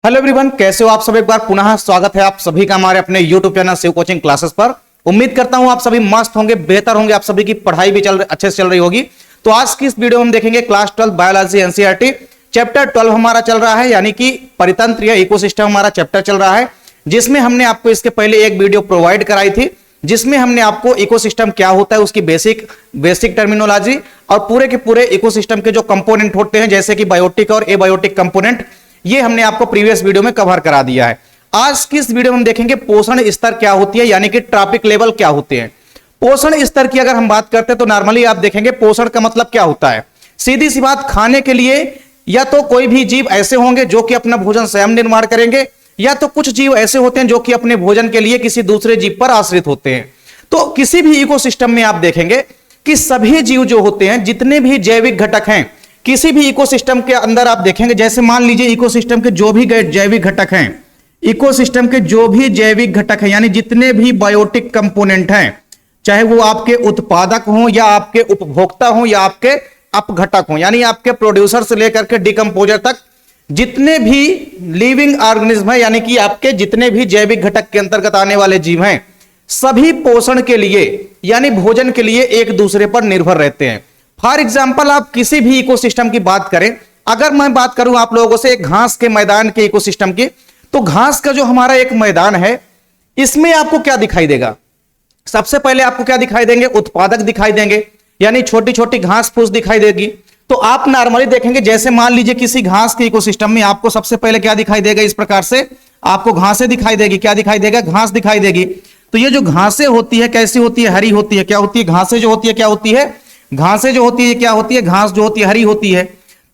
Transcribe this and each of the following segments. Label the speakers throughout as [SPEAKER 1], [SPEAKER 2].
[SPEAKER 1] Hello everyone, कैसे हो आप सब। एक बार पुनः स्वागत है आप सभी का हमारे अपने YouTube channel Shiv coaching classes पर। उम्मीद करता हूं आप सभी मस्त होंगे, बेहतर होंगे, आप सभी की पढ़ाई भी अच्छे से चल रही होगी। तो आज की इस वीडियो में हम देखेंगे क्लास 12 बायोलॉजी एनसीईआरटी चैप्टर 12 हमारा चल रहा है, यानी कि परितंत्र या इकोसिस्टम हमारा चैप्टर चल रहा है, जिसमें हमने आपको इसके पहले एक वीडियो प्रोवाइड कराई थी, जिसमें हमने आपको इकोसिस्टम क्या होता है उसकी बेसिक टर्मिनोलॉजी और पूरे के पूरे इकोसिस्टम के जो कंपोनेंट होते हैं जैसे कि बायोटिक और एबायोटिक कंपोनेंट, ये हमने आपको प्रीवियस वीडियो में कवर करा दिया है। आज की इस वीडियो में हम देखेंगे पोषण स्तर क्या होती है, यानी कि ट्रॉपिक लेवल क्या होते हैं। पोषण स्तर की अगर हम बात करते हैं तो नॉर्मली आप देखेंगे पोषण का मतलब क्या होता है। सीधी सी बात, खाने के लिए या तो कोई भी जीव ऐसे होंगे जो कि अपना भोजन स्वयं निर्माण करेंगे, या तो कुछ जीव ऐसे होते हैं जो कि अपने भोजन के लिए किसी दूसरे जीव पर आश्रित होते हैं। तो किसी भी इकोसिस्टम में आप देखेंगे कि सभी जीव जो होते हैं, जितने भी जैविक घटक हैं, किसी भी इकोसिस्टम के अंदर आप देखेंगे, जैसे मान लीजिए इकोसिस्टम के जो भी जैविक घटक हैं, इकोसिस्टम के जो भी जैविक घटक हैं, यानी जितने भी बायोटिक कंपोनेंट हैं, चाहे वो आपके उत्पादक हों या आपके उपभोक्ता हों या आपके अपघटक हों, यानी आपके प्रोड्यूसर से लेकर के डिकम्पोजर तक, जितने भी लिविंग ऑर्गेनिज्म है, यानी कि आपके जितने भी जैविक घटक के अंतर्गत आने वाले जीव हैं, सभी पोषण के लिए यानी भोजन के लिए एक दूसरे पर निर्भर रहते हैं। फॉर एग्जाम्पल, आप किसी भी इकोसिस्टम की बात करें, अगर मैं बात करूं आप लोगों से एक घास के मैदान के इकोसिस्टम की, तो घास का जो हमारा एक मैदान है, इसमें आपको क्या दिखाई देगा। सबसे पहले आपको क्या दिखाई देंगे, उत्पादक दिखाई देंगे, यानी छोटी छोटी घास फूस दिखाई देगी। तो आप नॉर्मली देखेंगे, जैसे मान लीजिए किसी घास के इकोसिस्टम में आपको सबसे पहले क्या दिखाई देगा, इस प्रकार से आपको घासें दिखाई देगी। क्या दिखाई देगा, घास दिखाई देगी। तो ये जो घासें होती है कैसी होती है, हरी होती है। क्या होती है, घासें जो होती है क्या होती है, घासें जो होती है क्या होती है, घास जो होती है हरी होती है।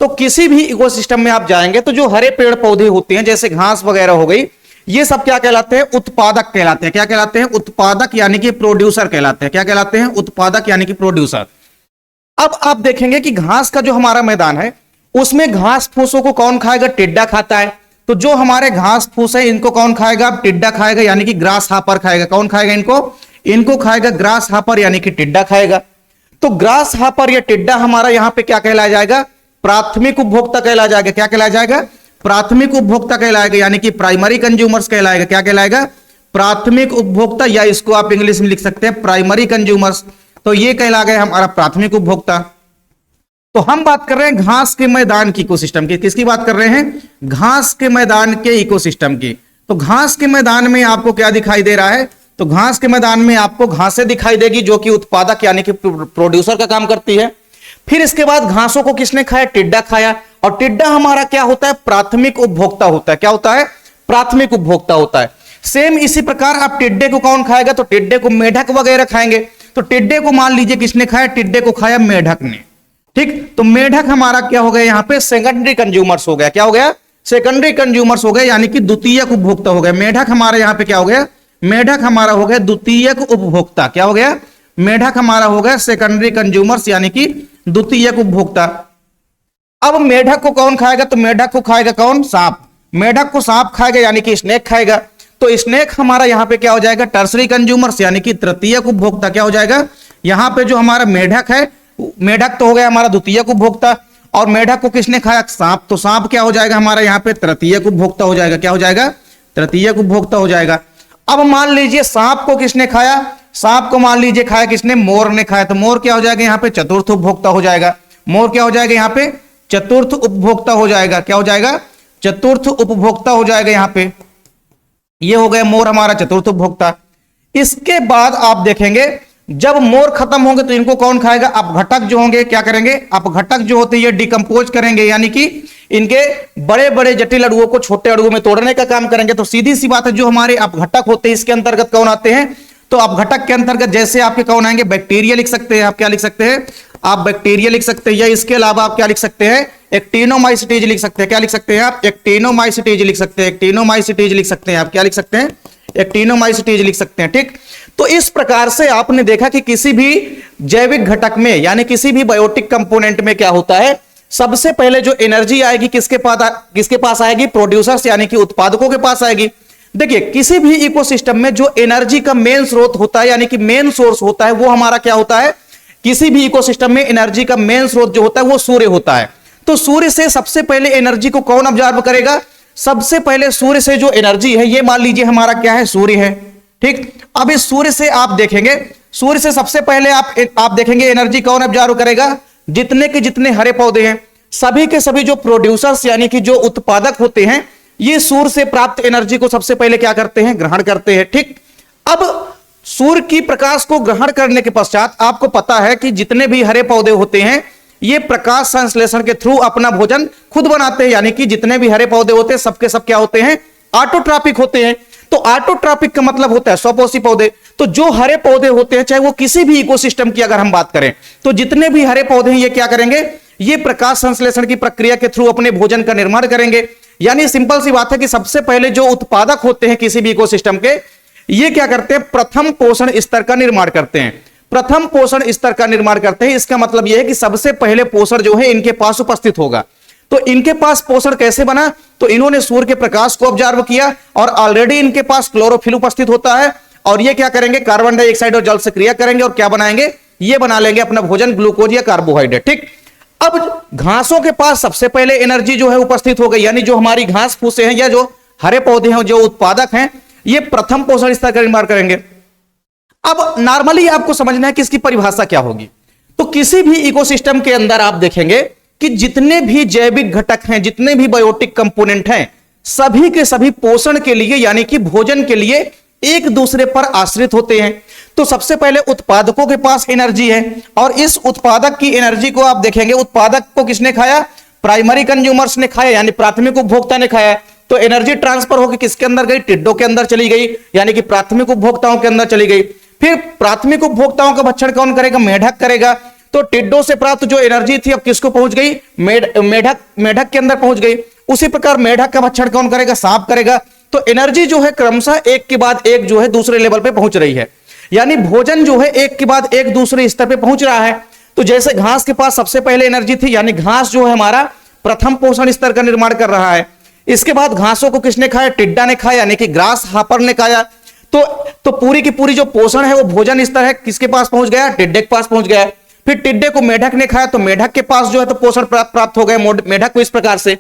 [SPEAKER 1] तो किसी भी इकोसिस्टम में आप जाएंगे तो जो हरे पेड़ पौधे होते हैं, जैसे घास वगैरह हो गई, ये सब क्या कहलाते हैं, उत्पादक कहलाते हैं। क्या कहलाते हैं, उत्पादक यानी कि प्रोड्यूसर कहलाते हैं। क्या कहलाते हैं, उत्पादक यानी कि प्रोड्यूसर। अब आप देखेंगे कि घास का जो हमारा मैदान है, उसमें घास फूसों को कौन खाएगा, टिड्डा खाता है। तो जो हमारे घास फूस है, इनको कौन खाएगा, टिड्डा खाएगा, यानी कि ग्रास हापर खाएगा। कौन खाएगा इनको खाएगा ग्रास हापर, यानी कि टिड्डा खाएगा। तो ग्रास हापर या टिड्डा हमारा यहां पे क्या कहलाया जाएगा, प्राथमिक उपभोक्ता कहलाया जाएगा। क्या कहलाया जाएगा, प्राथमिक उपभोक्ता कहलाएगा, यानी कि प्राइमरी कंज्यूमर्स कहलाएगा। क्या कहलाएगा, प्राथमिक उपभोक्ता, या इसको आप इंग्लिश में लिख सकते हैं प्राइमरी कंज्यूमर्स। तो ये कहला गया हमारा प्राथमिक उपभोक्ता। तो हम बात कर रहे हैं घास के मैदान की इकोसिस्टम की। किसकी बात कर रहे हैं, घास के मैदान के इकोसिस्टम की। तो घास के मैदान में आपको क्या दिखाई दे रहा है, तो घास के मैदान में आपको घासें दिखाई देगी जो कि उत्पादक यानी कि प्रोड्यूसर का काम करती है। फिर इसके बाद घासों को किसने खाया, टिड्डा खाया। और टिड्डा हमारा क्या होता है, प्राथमिक उपभोक्ता होता है। क्या होता है, प्राथमिक उपभोक्ता होता है। सेम इसी प्रकार आप टिड्डे को कौन खाएगा, तो टिड्डे को मेढक वगैरह खाएंगे। तो टिड्डे को मान लीजिए किसने खाया, टिड्डे को खाया मेढक ने। ठीक, तो मेढक हमारा क्या हो गया, यहां पे सेकेंडरी कंज्यूमर्स हो गया। क्या हो गया, सेकेंडरी कंज्यूमर्स हो गया, यानी कि द्वितीयक उपभोक्ता हो गया। मेढक हमारा यहां पे क्या हो गया, मेढक हमारा हो गया द्वितीयक उपभोक्ता। क्या हो गया, मेढक हमारा हो गया सेकेंडरी कंज्यूमर्स, यानी कि द्वितीयक उपभोक्ता। अब मेढक को कौन खाएगा, तो मेढक को खाएगा कौन, सांप। मेढक को सांप खाएगा, यानी कि स्नेक खाएगा। तो स्नेक हमारा यहां पे क्या हो जाएगा, टर्सरी कंज्यूमर्स, यानी कि तृतीयक उपभोक्ता। क्या हो जाएगा, यहां पे जो हमारा मेढक है, मेढक तो हो गया हमारा द्वितीयक उपभोक्ता, और मेढक को किसने खाया, सांप। तो सांप क्या हो जाएगा हमारा यहां पे तृतीयक उपभोक्ता हो जाएगा। क्या हो जाएगा, तृतीयक उपभोक्ता हो जाएगा। अब मान लीजिए सांप को किसने खाया, सांप को मान लीजिए खाया किसने, मोर ने खाया। तो मोर क्या हो जाएगा, यहां पे चतुर्थ उपभोक्ता हो जाएगा। मोर क्या हो जाएगा, यहां पे चतुर्थ उपभोक्ता हो जाएगा। क्या हो जाएगा, चतुर्थ उपभोक्ता हो जाएगा। यहां पे ये हो गया मोर हमारा चतुर्थ उपभोक्ता। इसके बाद आप देखेंगे जब मोर खत्म होंगे तो इनको कौन खाएगा, अपघटक जो होंगे क्या करेंगे, अपघटक जो होते हैं ये डिकम्पोज करेंगे, यानी कि इनके बड़े बड़े जटिल अणुओं को छोटे अणुओं में तोड़ने का काम करेंगे। तो सीधी सी बात है, जो हमारे अपघटक होते हैं इसके अंतर्गत कौन आते हैं, तो अपघटक के अंतर्गत जैसे आपके कौन आएंगे, बैक्टीरिया लिख सकते हैं। आप क्या लिख सकते हैं, आप बैक्टीरिया लिख सकते हैं, या इसके अलावा आप क्या लिख सकते हैं, एक्टिनोमाइसिटीज लिख सकते हैं। क्या लिख सकते हैं आप, एक्टिनोमाइसिटीज लिख सकते हैं। एक्टिनोमाइसिटीज लिख सकते हैं आप, क्या लिख सकते हैं, एक्टिनोमाइसिटीज लिख सकते हैं। ठीक, तो इस प्रकार से आपने देखा कि किसी भी जैविक घटक में यानी किसी भी बायोटिक कंपोनेंट में क्या होता है, सबसे पहले जो एनर्जी आएगी किसके पास आएगी, प्रोड्यूसर्स यानी कि उत्पादकों के पास आएगी। देखिए, किसी भी इकोसिस्टम में जो एनर्जी का मेन स्रोत होता है, यानी कि मेन सोर्स होता है, वो हमारा क्या होता है, किसी भी इकोसिस्टम में एनर्जी का मेन स्रोत जो होता है वो सूर्य होता है। तो सूर्य से सबसे पहले एनर्जी को कौन ऑब्जर्व करेगा, सबसे पहले सूर्य से जो एनर्जी है, ये मान लीजिए हमारा क्या है, सूर्य है, ठीक। अब इस सूर्य से आप देखेंगे, सूर्य से सबसे पहले आप देखेंगे एनर्जी कौन ऑब्जर्व करेगा, जितने के जितने हरे पौधे हैं, सभी के सभी जो प्रोड्यूसर्स यानी कि जो उत्पादक होते हैं, ये सूर्य से प्राप्त एनर्जी को सबसे पहले क्या करते हैं, ग्रहण करते हैं, ठीक। अब सूर्य की प्रकाश को ग्रहण करने के पश्चात आपको पता है कि जितने भी हरे पौधे होते हैं, ये प्रकाश संश्लेषण के थ्रू अपना भोजन खुद बनाते हैं, यानी कि जितने भी हरे पौधे होते हैं सबके सब क्या होते हैं, ऑटोट्रॉपिक होते हैं। तो ऑटोट्रॉपिक का मतलब होता है स्वपोषी पौधे। तो जो हरे पौधे होते हैं, चाहे वो किसी भी इकोसिस्टम की अगर हम बात करें, तो जितने भी हरे पौधे हैं ये क्या करेंगे, ये प्रकाश संश्लेषण की प्रक्रिया के थ्रू अपने भोजन का निर्माण करेंगे। यानी सिंपल सी बात है कि सबसे पहले जो उत्पादक होते हैं किसी भी इकोसिस्टम के, ये क्या करते हैं, प्रथम पोषण स्तर का निर्माण करते हैं, प्रथम पोषण स्तर का निर्माण करते हैं। इसका मतलब यह है कि सबसे पहले पोषण जो है इनके पास उपस्थित होगा। तो इनके पास पोषण कैसे बना, तो इन्होंने सूर्य के प्रकाश को ऑब्जर्व किया और ऑलरेडी इनके पास क्लोरोफिल उपस्थित होता है, और ये क्या करेंगे, कार्बन डाइऑक्साइड और जल से क्रिया करेंगे और क्या बनाएंगे, ये बना लेंगे अपना भोजन, ग्लूकोज या कार्बोहाइड्रेट, ठीक। अब घासों के पास सबसे पहले एनर्जी जो है उपस्थित हो गई, यानी जो हमारी घास फूसे हैं या जो हरे पौधे हैं, जो उत्पादक हैं, ये प्रथम पोषण स्तर का निर्माण करेंगे। अब नॉर्मली आपको समझना है कि इसकी परिभाषा क्या होगी। तो किसी भी इकोसिस्टम के अंदर आप देखेंगे कि जितने भी जैविक घटक हैं, जितने भी बायोटिक कंपोनेंट हैं, सभी के सभी पोषण के लिए यानी कि भोजन के लिए एक दूसरे पर आश्रित होते हैं। तो सबसे पहले उत्पादकों के पास एनर्जी है, और इस उत्पादक की एनर्जी को आप देखेंगे, उत्पादक को किसने खाया, प्राइमरी कंज्यूमर्स ने खाया, यानी प्राथमिक उपभोक्ता ने खाया। तो एनर्जी ट्रांसफर होकर किसके अंदर गई, टिड्डों के अंदर चली गई, यानी कि प्राथमिक उपभोक्ताओं के अंदर चली गई। फिर प्राथमिक उपभोक्ताओं का भक्षण कौन करेगा, मेढक करेगा। तो टिड्डों से प्राप्त जो एनर्जी थी अब किसको पहुंच गई, मेढक के अंदर पहुंच गई। उसी प्रकार मेढक का भक्षण कौन करेगा, सांप करेगा। तो एनर्जी जो है क्रमशः एक के बाद एक जो है दूसरे लेवल पे पहुंच रही है, यानी भोजन जो है एक के बाद एक दूसरे स्तर पे पहुंच रहा है। तो जैसे घास के पास सबसे पहले एनर्जी थी, यानी घास जो है हमारा प्रथम पोषण स्तर का निर्माण कर रहा है। इसके बाद घासों को किसने खाया, टिड्डा ने खाया, यानी कि ग्रास हापर ने खाया। तो पूरी की पूरी जो पोषण है वो भोजन स्तर है किसके पास पहुंच गया, टिड्डे के पास पहुंच गया। फिर टिड्डे को मेढक ने खाया, तो मेढक के पास जो है तो पोषण प्राप्त हो गया मेढक को इस प्रकार से।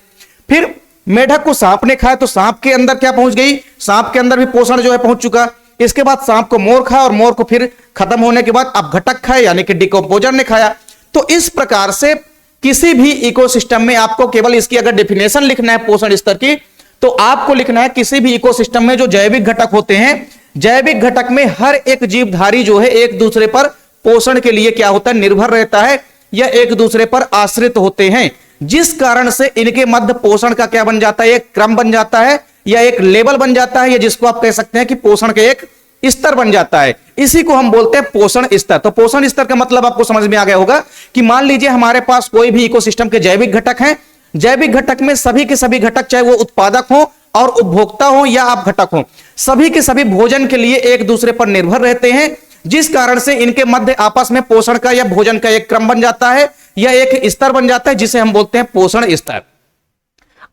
[SPEAKER 1] फिर मेढक को सांप ने खाया, तो सांप के अंदर क्या पहुंच गई, सांप के अंदर भी पोषण जो है पहुंच चुका। इसके बाद सांप को मोर खाया, और मोर को फिर खत्म होने के बाद अब घटक खाए, यानी कि डिकम्पोजर ने खाया। तो इस प्रकार से किसी भी इकोसिस्टम में आपको केवल इसकी अगर डेफिनेशन लिखना है पोषण स्तर की, तो आपको लिखना है किसी भी इकोसिस्टम में जो जैविक घटक होते हैं, जैविक घटक में हर एक जीवधारी जो है एक दूसरे पर पोषण के लिए क्या होता है, निर्भर रहता है, या एक दूसरे पर आश्रित होते हैं, जिस कारण से इनके मध्य पोषण का क्या बन जाता है, एक क्रम बन जाता है, या एक लेवल बन जाता है, या जिसको आप कह सकते हैं कि पोषण के एक स्तर बन जाता है। इसी को हम बोलते हैं पोषण स्तर। तो पोषण स्तर का मतलब आपको समझ में आ गया होगा कि मान लीजिए हमारे पास कोई भी इकोसिस्टम के जैविक घटक हैं, जैविक घटक में सभी के सभी घटक, चाहे वो उत्पादक हो और उपभोक्ता हो या आप घटक हो, सभी के सभी भोजन के लिए एक दूसरे पर निर्भर रहते हैं, जिस कारण से इनके मध्य आपस में पोषण का या भोजन का एक क्रम बन जाता है, या एक स्तर बन जाता है, जिसे हम बोलते हैं पोषण स्तर।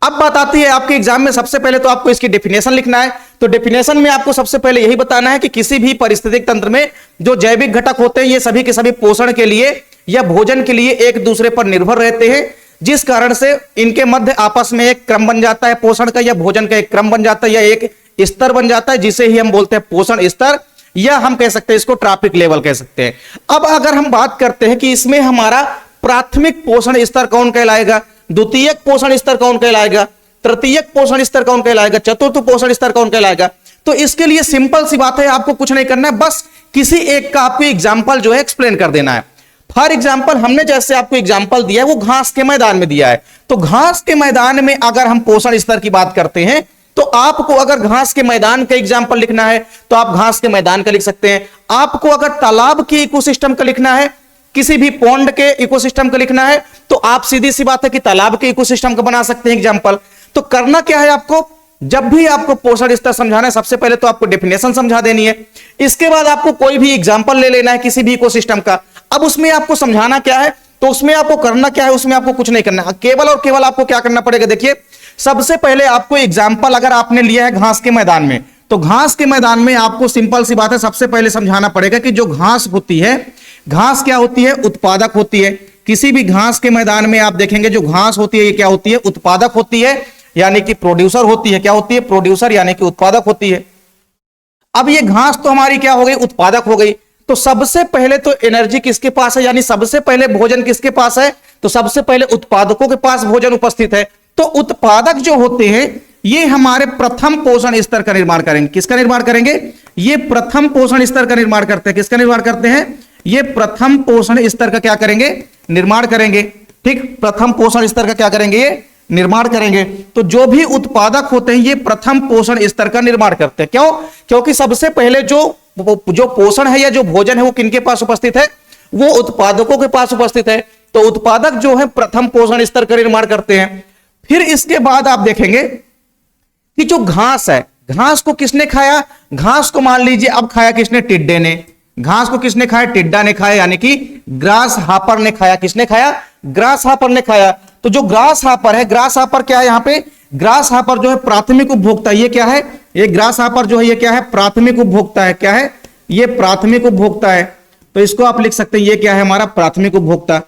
[SPEAKER 1] अब बात आती है आपके एग्जाम में, सबसे पहले तो आपको इसकी डेफिनेशन लिखना है। तो डेफिनेशन में आपको सबसे पहले यही बताना है कि किसी भी पारिस्थितिक तंत्र में जो जैविक घटक होते हैं, ये सभी के सभी पोषण के लिए या भोजन के लिए एक दूसरे पर निर्भर रहते हैं, जिस कारण से इनके मध्य आपस में एक क्रम बन जाता है, पोषण का या भोजन का एक क्रम बन जाता है, या एक स्तर बन जाता है, जिसे ही हम बोलते हैं पोषण स्तर, या हम कह सकते हैं इसको ट्रॉपिक लेवल कह सकते हैं। अब अगर हम बात करते हैं कि इसमें हमारा प्राथमिक पोषण स्तर कौन कहलाएगा, द्वितीयक पोषण स्तर कौन कहलाएगा, तृतीयक पोषण स्तर कौन कहलाएगा, चतुर्थ पोषण स्तर कौन कहलाएगा, तो इसके लिए सिंपल सी बात है, आपको कुछ नहीं करना है, बस किसी एक का आपको एग्जाम्पल जो है एक्सप्लेन कर देना है। फॉर एग्जाम्पल हमने जैसे आपको एग्जाम्पल दिया है वो घास के मैदान में दिया है। तो घास के मैदान में अगर हम पोषण स्तर की बात करते हैं, तो आपको अगर घास के मैदान का एग्जाम्पल लिखना है तो आप घास के मैदान का लिख सकते हैं। आपको अगर तालाब के इकोसिस्टम का लिखना है, किसी भी पॉन्ड के इकोसिस्टम का लिखना है, तो आप सीधी सी बात है कि तालाब के इकोसिस्टम का बना सकते हैं एग्जाम्पल। तो करना क्या है आपको, जब भी आपको पोषण स्तर समझाना है, सबसे पहले तो आपको डेफिनेशन समझा देनी है, इसके बाद आपको कोई भी एग्जाम्पल ले लेना है किसी भी इकोसिस्टम का। अब उसमें आपको समझाना क्या है, तो उसमें आपको करना क्या है, उसमें आपको कुछ नहीं करना, केवल और केवल आपको क्या करना पड़ेगा, देखिए सबसे पहले आपको एग्जाम्पल अगर आपने लिया है घास के मैदान में, तो घास के मैदान में आपको सिंपल सी बात है, सबसे पहले समझाना पड़ेगा कि जो घास होती है, घास क्या होती है, उत्पादक होती है। किसी भी घास के मैदान में आप देखेंगे जो घास होती है ये क्या होती है, उत्पादक होती है। यानी कि प्रोड्यूसर होती है। क्या होती है? प्रोड्यूसर यानी कि उत्पादक होती है। अब ये घास तो हमारी क्या हो गई? उत्पादक हो गई। तो सबसे पहले तो एनर्जी किसके पास है, यानी सबसे पहले भोजन किसके पास है? तो सबसे पहले उत्पादकों के पास भोजन उपस्थित है। तो उत्पादक जो होते हैं ये हमारे प्रथम पोषण स्तर का निर्माण करेंगे। किसका निर्माण करेंगे? ये प्रथम पोषण स्तर का निर्माण करते हैं। किसका निर्माण करते हैं? ये प्रथम पोषण स्तर का क्या करेंगे? निर्माण करेंगे। ठीक, प्रथम पोषण स्तर का क्या करेंगे? ये निर्माण करेंगे। तो जो भी उत्पादक होते हैं ये प्रथम पोषण स्तर का निर्माण करते हैं। क्यों? क्योंकि सबसे पहले जो पोषण है या जो भोजन है वो किनके पास उपस्थित है? वो उत्पादकों के पास उपस्थित है। तो उत्पादक जो है प्रथम पोषण स्तर का निर्माण करते हैं। फिर इसके बाद आप देखेंगे कि जो घास है, घास को किसने खाया? घास को मान लीजिए अब खाया किसने? टिड्डे ने। घास को किसने खाया? टिड्डा ने खाया, यानी कि ग्रास हापर ने खाया। किसने खाया? ग्रास हापर ने खाया। तो जो ग्रास हापर है, ग्रास हापर क्या है? यहां पे ग्रास हापर जो है प्राथमिक उपभोक्ता। ये क्या है? ये ग्रास हापर जो है ये क्या है? प्राथमिक उपभोक्ता है। क्या है? ये प्राथमिक उपभोक्ता है। तो इसको आप लिख सकते हैं ये क्या है? हमारा प्राथमिक उपभोक्ता।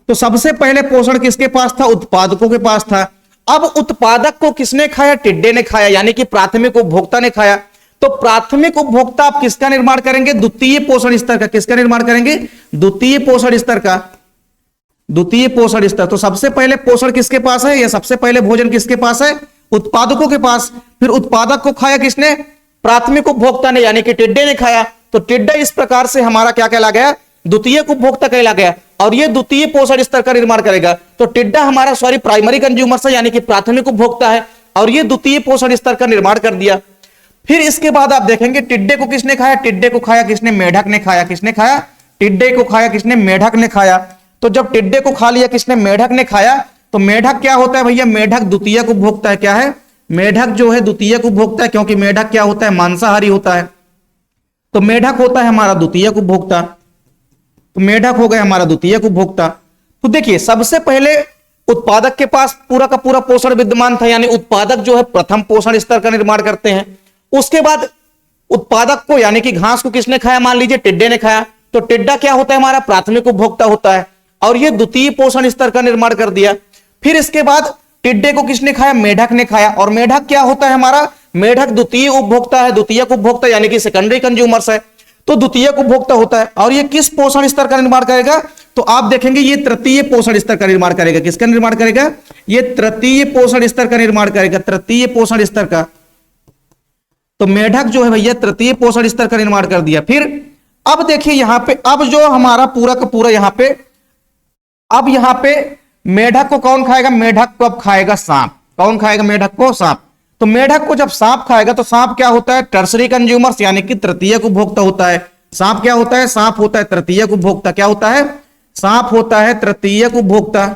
[SPEAKER 1] तो सबसे पहले पोषण किसके पास था? उत्पादकों के पास था। अब उत्पादक को किसने खाया? टिड्डे ने खाया, यानी कि प्राथमिक उपभोक्ता ने खाया। तो प्राथमिक उपभोक्ता आप किसका निर्माण करेंगे? द्वितीय पोषण स्तर का। किसका निर्माण करेंगे? द्वितीय पोषण स्तर का। द्वितीय पोषण स्तर। तो सबसे पहले पोषण किसके पास है? या सबसे पहले भोजन किसके पास है? उत्पादकों के पास। फिर उत्पादक को खाया किसने? प्राथमिक उपभोक्ता ने, यानी कि टिड्डे ने खाया। तो टिड्डा इस प्रकार से हमारा क्या कहला गया? द्वितीय उपभोक्ता कहला गया। और ये द्वितीय पोषण स्तर का निर्माण करेगा। तो टिड्डा हमारा प्राइमरी कंज्यूमर है, यानी कि प्राथमिक उपभोक्ता है, और ये द्वितीय पोषण स्तर का निर्माण कर दिया। फिर इसके बाद आप देखेंगे टिड्डे को किसने खाया? टिड्डे को खाया किसने? मेढक ने खाया। किसने खाया? टिड्डे को खाया किसने? मेढक ने खाया। तो जब टिड्डे को खा लिया किसने? मेढक ने खाया। तो मेढक क्या होता है भैया? मेढक द्वितीयक उपभोक्ता है। क्या है? मेढक जो है द्वितीयक उपभोक्ता है, क्योंकि मेढक क्या होता है? मांसाहारी होता है। तो मेढक होता है हमारा द्वितीयक उपभोक्ता। तो मेढक हो गया हमारा द्वितीयक उपभोक्ता। तो देखिए सबसे पहले उत्पादक के पास पूरा का पूरा पोषण विद्यमान था, यानी उत्पादक जो है प्रथम पोषण स्तर का निर्माण करते हैं। उसके बाद उत्पादक को यानी कि घास को किसने खाया? मान लीजिए टिड्डे ने खाया। तो टिड्डा क्या होता है? हमारा प्राथमिक उपभोक्ता होता है, और ये द्वितीय पोषण स्तर का निर्माण कर दिया। फिर इसके बाद टिड्डे को किसने खाया? मेढक ने खाया। और मेढक क्या होता है हमारा? मेढक द्वितीय उपभोक्ता है, द्वितीयक उपभोक्ता यानी कि सेकेंडरी कंज्यूमर्स है। तो द्वितीयक उपभोक्ता होता है। और ये किस पोषण स्तर का निर्माण करेगा? तो आप देखेंगे ये तृतीय पोषण स्तर का निर्माण करेगा। किसका निर्माण करेगा? ये तृतीय पोषण स्तर का निर्माण करेगा। तृतीय पोषण स्तर का। तो मेढक जो है भैया तृतीय पोषण स्तर का निर्माण कर दिया। फिर अब देखिए यहां पे, अब जो हमारा पूरा का पूरा यहां पे, अब यहां पे मेढक को कौन खाएगा? मेढक को अब खाएगा सांप। कौन खाएगा मेढक को? सांप। तो मेढक को जब सांप खाएगा तो सांप क्या होता है? टर्सरी कंज्यूमर्स यानी कि तृतीयक उपभोक्ता होता है। सांप क्या होता है? सांप होता है तृतीयक उपभोक्ता। क्या होता है? सांप होता है तृतीयक उपभोक्ता।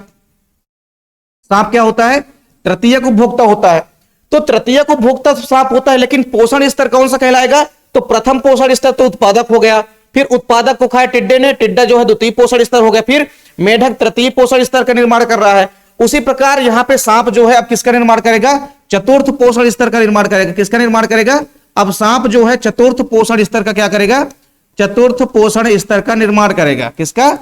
[SPEAKER 1] सांप क्या होता है? तृतीयक उपभोक्ता होता है। तो तृतीयक उपभोक्ता सांप होता है, लेकिन पोषण स्तर कौन सा कहलाएगा? तो प्रथम पोषण स्तर तो उत्पादक हो गया। फिर उत्पादक को खाया टिड्डे ने, टिड्डा जो है द्वितीय पोषण स्तर हो गया। फिर मेढक तृतीय पोषण स्तर का निर्माण कर रहा है। उसी प्रकार यहां पे सांप जो है अब किसका निर्माण करेगा? चतुर्थ पोषण स्तर का निर्माण करेगा। किसका निर्माण करेगा? अब सांप जो है चतुर्थ पोषण स्तर का क्या करेगा? चतुर्थ पोषण स्तर का निर्माण करेगा। किसका?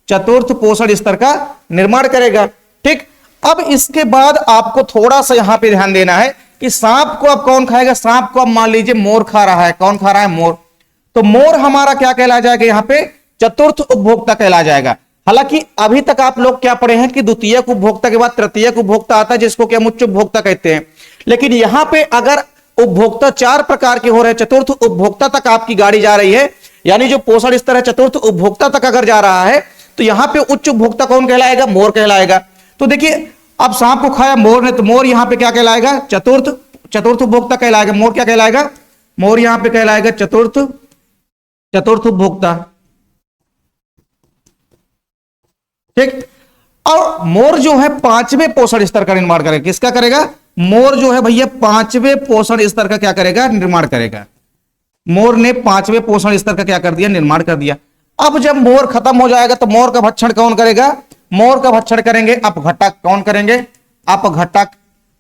[SPEAKER 1] चतुर्थ पोषण स्तर का निर्माण करेगा। ठीक, अब इसके बाद आपको थोड़ा सा यहां पे ध्यान देना है कि सांप को अब कौन खाएगा? सांप को अब मान लीजिए मोर खा रहा है। कौन खा रहा है? मोर। तो मोर हमारा क्या कहला जाएगा? यहां पे चतुर्थ उपभोक्ता कहला जाएगा। हालांकि अभी तक आप लोग क्या पढ़े हैं कि द्वितीयक उपभोक्ता के बाद तृतीयक उपभोक्ता आता है, जिसको कि हम उच्च उपभोक्ता कहते हैं। लेकिन यहां पे अगर उपभोक्ता चार प्रकार के हो रहे हैं, चतुर्थ उपभोक्ता तक आपकी गाड़ी जा रही है, यानी जो पोषण स्तर है चतुर्थ उपभोक्ता तक अगर जा रहा है, तो यहां पे उच्च उपभोक्ता कौन कहलाएगा? मोर कहलाएगा। तो देखिए अब सांप को खाया मोर ने, तो मोर यहां पे क्या कहलाएगा? चतुर्थ उपभोक्ता कहलाएगा। मोर क्या कहलाएगा? मोर यहां पे कहलाएगा चतुर्थ उपभोक्ता। ठीक, और मोर जो है पांचवें पोषण स्तर का निर्माण करेगा। किसका करेगा? मोर जो है भैया पांचवें पोषण स्तर का क्या करेगा? निर्माण करेगा। मोर ने पांचवें पोषण स्तर का क्या कर दिया? निर्माण कर दिया। अब जब मोर खत्म हो जाएगा तो मोर का भक्षण कौन करेगा? मोर का भक्षण करेंगे अपघटक। कौन करेंगे? अपघटक।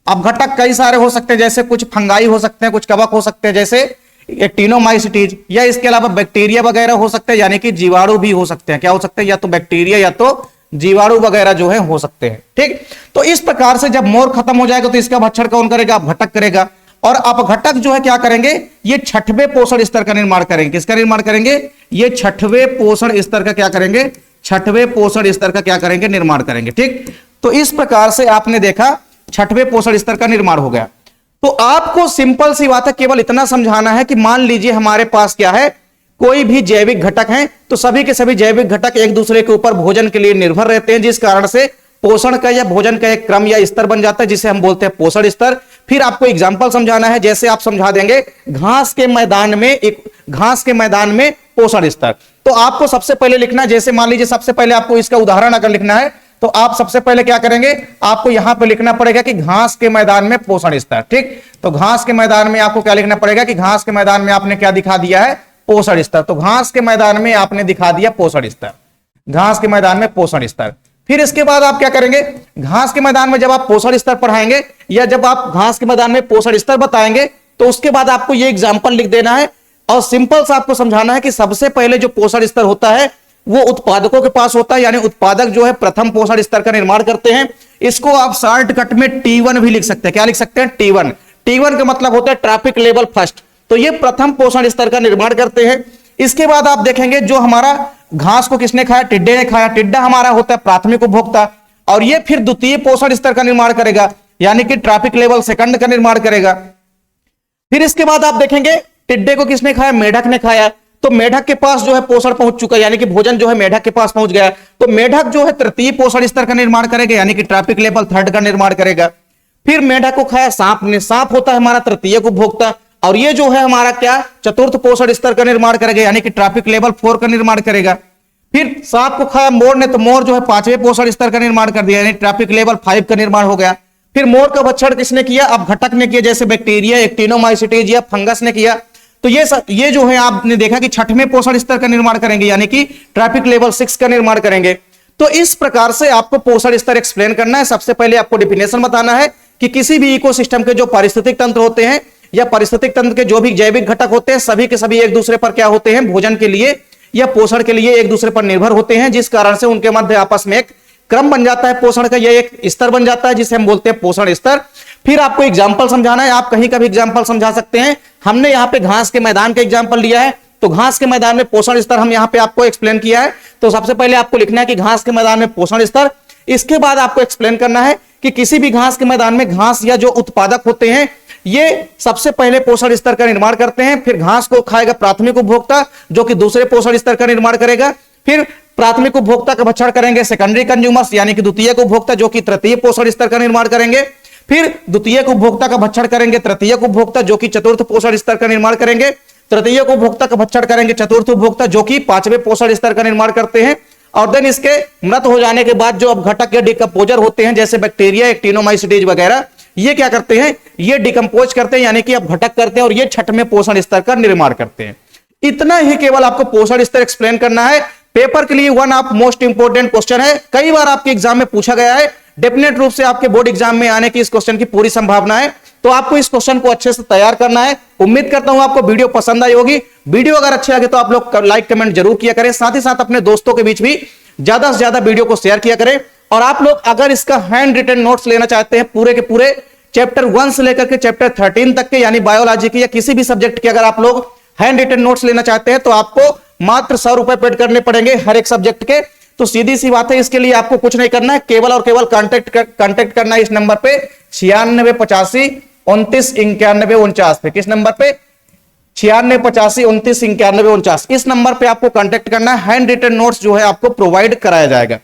[SPEAKER 1] अपघटक कई सारे हो सकते हैं, जैसे कुछ फंगाई हो सकते हैं, कुछ कवक हो सकते हैं, जैसे एक्टिनोमाइसिटीज, या इसके अलावा बैक्टीरिया वगैरह हो सकते हैं, यानी कि जीवाणु भी हो सकते हैं। क्या हो सकते हैं? या तो बैक्टीरिया या तो जीवाणु वगैरह जो है हो सकते हैं। ठीक, तो इस प्रकार से जब मोर खत्म हो जाएगा तो इसका भक्षण कौन करेगा? अपघटक करेगा। और अपघटक जो है क्या करेंगे? ये छठवें पोषण स्तर का निर्माण करेंगे। किसका निर्माण करेंगे? ये छठवें पोषण स्तर का क्या करेंगे? छठवें पोषण स्तर का क्या करेंगे? निर्माण करेंगे। ठीक, तो इस प्रकार से आपने देखा छठवें पोषण स्तर का निर्माण हो गया। तो आपको सिंपल सी बात है, केवल इतना समझाना है कि मान लीजिए हमारे पास क्या है, कोई भी जैविक घटक हैं, तो सभी के सभी जैविक घटक एक दूसरे के ऊपर भोजन के लिए निर्भर रहते हैं, जिस कारण से पोषण का या भोजन का एक क्रम या स्तर बन जाता है, जिसे हम बोलते हैं पोषण स्तर। फिर आपको एग्जांपल समझाना है, जैसे आप समझा देंगे घास के मैदान में पोषण स्तर। तो आपको सबसे पहले लिखना, जैसे मान लीजिए सबसे पहले आपको इसका उदाहरण अगर लिखना है तो आप सबसे पहले क्या करेंगे? आपको यहां पर लिखना पड़ेगा कि घास के मैदान में पोषण स्तर। ठीक, तो घास के मैदान में आपको क्या लिखना पड़ेगा कि घास के मैदान में आपने क्या दिखा दिया है? पोषण स्तर। तो घास के मैदान में आपने दिखा दिया पोषण स्तर, घास के मैदान में पोषण स्तर। फिर इसके बाद आप क्या करेंगे? घास के मैदान में जब आप पोषण स्तर पढ़ाएंगे या जब आप घास के मैदान में पोषण स्तर बताएंगे तो उसके बाद आपको ये एग्जांपल लिख देना है और सिंपल सा आपको समझाना है कि सबसे पहले जो पोषण स्तर होता है वो उत्पादकों के पास होता है, यानी उत्पादक जो है प्रथम पोषण स्तर का निर्माण करते हैं। इसको आप शॉर्टकट में T1 भी लिख सकते हैं। क्या लिख सकते हैं? T1। T1 का मतलब होता है ट्रैफिक लेवल फर्स्ट। तो ये प्रथम पोषण स्तर का निर्माण करते हैं। इसके बाद आप देखेंगे जो हमारा घास को किसने खाया? टिड्डे ने खाया। टिड्डा हमारा होता है प्राथमिक उपभोक्ता और ये फिर द्वितीय पोषण स्तर का निर्माण करेगा, यानी कि ट्रैफिक लेवल सेकंड का निर्माण करेगा। फिर इसके बाद आप देखेंगे टिड्डे को किसने खाया? मेढक ने खाया। तो मेढक के पास जो है पोषण पहुंच चुका है, यानी कि भोजन जो है मेढक के पास पहुंच गया। तो मेढक जो है तृतीय पोषण स्तर का निर्माण करेगा, यानी कि ट्रैफिक लेवल थर्ड का निर्माण करेगा। फिर मेढक को खाया सांप ने। सांप होता है हमारा तृतीय उपभोक्ता और ये जो है हमारा क्या? चतुर्थ पोषण स्तर का निर्माण करेगा, यानी कि ट्रैफिक लेवल 4 का निर्माण करेगा। फिर सांप को खाया मोर ने, तो मोर जो है पांचवें पोषण स्तर का निर्माण कर दिया, यानी ट्रैफिक लेवल 5 का निर्माण हो गया। फिर मोर का भक्षण किसने किया? अपघटक ने किया, जैसे बैक्टीरिया, एक्टिनोमाइसिटीज या फंगस ने किया। तो ये जो है आपने देखा कि छठवें पोषण स्तर का निर्माण करेंगे, यानी कि ट्रैफिक लेवल 6 का निर्माण करेंगे। तो इस प्रकार से आपको पोषण स्तर एक्सप्लेन करना है। सबसे पहले आपको डेफिनेशन बताना है कि किसी भी इकोसिस्टम के जो पारिस्थितिक तंत्र होते हैं या पारिस्थितिक तंत्र के जो भी जैविक घटक होते हैं, सभी के सभी एक दूसरे पर क्या होते हैं? भोजन के लिए या पोषण के लिए एक दूसरे पर निर्भर होते हैं, जिस कारण से उनके मध्य आपस में एक क्रम बन जाता है पोषण का, यह एक स्तर बन जाता है जिसे हम बोलते हैं पोषण स्तर। फिर आपको एग्जाम्पल समझाना है। आप कहीं का भी एग्जाम्पल समझा सकते हैं। हमने यहाँ पे घास के मैदान का एग्जाम्पल लिया है, तो घास के मैदान में पोषण स्तर हम यहाँ पे आपको एक्सप्लेन किया है। तो सबसे पहले आपको लिखना है कि घास के मैदान में पोषण स्तर। इसके बाद आपको एक्सप्लेन करना है कि किसी भी घास के मैदान में घास या जो उत्पादक होते हैं ये सबसे पहले पोषण स्तर का निर्माण करते हैं। फिर घास को खाएगा प्राथमिक उपभोक्ता, जो कि दूसरे पोषण स्तर का निर्माण करेगा। फिर प्राथमिक उपभोक्ता का भक्षण करेंगे सेकेंडरी कंज्यूमर्स, यानी कि द्वितीय उपभोक्ता, जो कि तृतीय पोषण स्तर का निर्माण करेंगे। फिर द्वितीय उपभोक्ता का भक्षण करेंगे तृतीय उपभोक्ता, जो कि चतुर्थ पोषण स्तर का निर्माण करेंगे। तृतीय उपभोक्ता का भक्षण करेंगे चतुर्थ उपभोक्ता, जो कि पांचवें पोषण स्तर का निर्माण करते हैं। और देन इसके मृत हो जाने के बाद जो अपघटक या डिकम्पोजर होते हैं, जैसे बैक्टीरिया, एक्टिनोमाइसिटीज वगैरह, ये क्या करते हैं? ये डिकम्पोज करते हैं, यानी कि अपघटक करते हैं और ये छठवें पोषण स्तर का निर्माण करते हैं। इतना ही केवल आपको पोषण स्तर एक्सप्लेन करना है। पेपर के लिए one of most important question है, कई बार आपके एग्जाम में पूछा गया है। डेफिनेट रूप से आपके बोर्ड एग्जाम में आने की इस क्वेश्चन की पूरी संभावना है। तो आपको इस क्वेश्चन को अच्छे से तैयार करना है। उम्मीद करता हूं आपको वीडियो पसंद आई होगी। वीडियो अगर अच्छी लगे तो आप लोग लाइक कमेंट जरूर किया करें। साथ ही साथ अपने दोस्तों के बीच भी ज्यादा से ज्यादा वीडियो को शेयर किया करें। और आप लोग अगर इसका हैंड रिटन नोट्स लेना चाहते हैं पूरे के पूरे चैप्टर 1 से लेकर के चैप्टर 13 तक के, यानी बायोलॉजी के या किसी भी सब्जेक्ट के अगर आप लोग हैंड रिटन नोट्स लेना चाहते हैं तो आपको मात्र 100 रुपए पेड करने पड़ेंगे हर एक सब्जेक्ट के। तो सीधी सी बात है, इसके लिए आपको कुछ नहीं करना है, केवल और केवल कांटेक्ट करना है इस नंबर पे 9685 29 91 49 पे। किस नंबर पे? 9685 29 91 49। इस नंबर पे आपको कांटेक्ट करना है। हैंड रिटन नोट्स जो है आपको प्रोवाइड कराया जाएगा।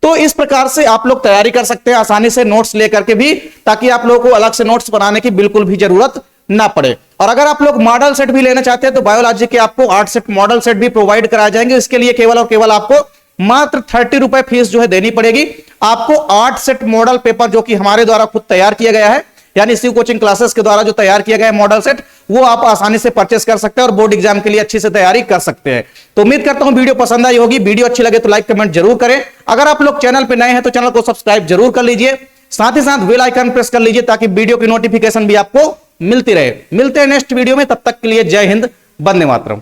[SPEAKER 1] तो इस प्रकार से आप लोग तैयारी कर सकते हैं आसानी से नोट्स लेकर के भी, ताकि आप लोगों को अलग से नोट्स बनाने की बिल्कुल भी जरूरत ना पड़े। और अगर आप लोग मॉडल सेट भी लेना चाहते हैं तो बायोलॉजी के आपको 8 सेट मॉडल सेट भी प्रोवाइड कराए जाएंगे। इसके लिए केवल और केवल आपको मात्र 30 रुपए फीस जो है देनी पड़ेगी। आपको 8 सेट मॉडल पेपर जो कि हमारे द्वारा खुद तैयार किया गया है, यानी शिव कोचिंग क्लासेस के द्वारा जो तैयार किया गया है मॉडल सेट, वो आप आसानी से परचेस कर सकते हैं और बोर्ड एग्जाम के लिए अच्छी से तैयारी कर सकते हैं। तो उम्मीद करता हूं वीडियो पसंद आई होगी। वीडियो अच्छी लगे तो लाइक कमेंट जरूर करें। अगर आप लोग चैनल पे नए हैं तो चैनल को सब्सक्राइब जरूर कर लीजिए। साथ ही साथ बेल आइकन प्रेस कर लीजिए ताकि वीडियो की नोटिफिकेशन भी आपको मिलती रहे। मिलते हैं नेक्स्ट वीडियो में, तब तक के लिए जय हिंद, वंदे मातरम।